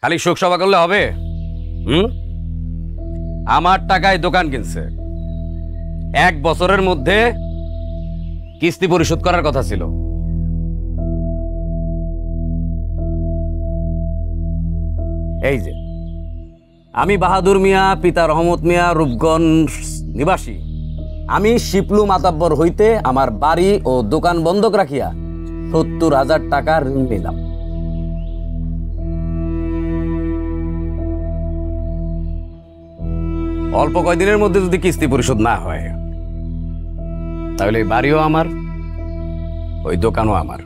খালি শোক সভা করলে হবে? আমার টাকায় দোকান কিনছে, 1 বছরের মধ্যে কিস্তি পরিশোধ করার কথা ছিল। এই যে আমি বাহাদুর মিয়া, পিতা রহমত মিয়া, রূপগঞ্জ নিবাসী। আমি শিপলু মাতাব্বর হইতে আমার বাড়ি ও দোকান বন্ধক রাখিয়া 70,000 টাকা ঋণ নিলাম। অল্প কয়দিনের মধ্যে যদি কিস্তি পরিশোধ না হয়, তাহলে এই বাড়িও আমার, ওই দোকানও আমার।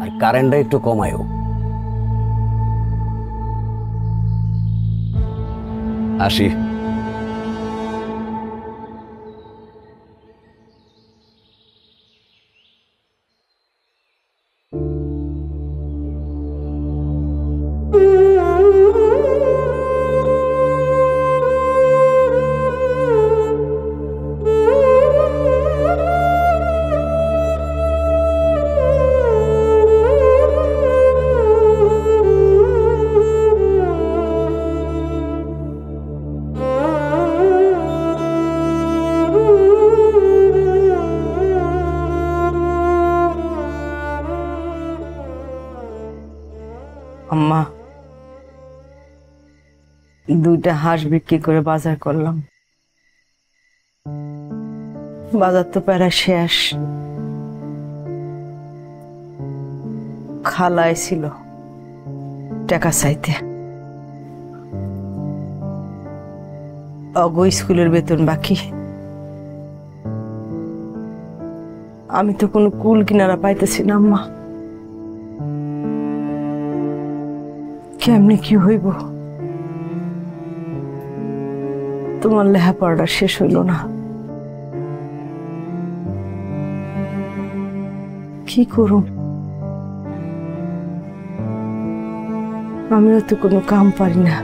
আর কারেন্টটা একটু কমায়ও। আসি। আম্মা, 2টা হাঁস বিক্রি করে বাজার করলাম। বাজার তো প্রায় শেষ। খালা ছিল টাকা চাইতে, অগো স্কুলের বেতন বাকি। আমি তো কোনো কুল কিনারা পাইতেছি না আম্মা। কেমনে কি হইব? তোমার লেখাপড়াটা শেষ হইল না, কি করুম? আমিও তো কোনো কাম পারি না।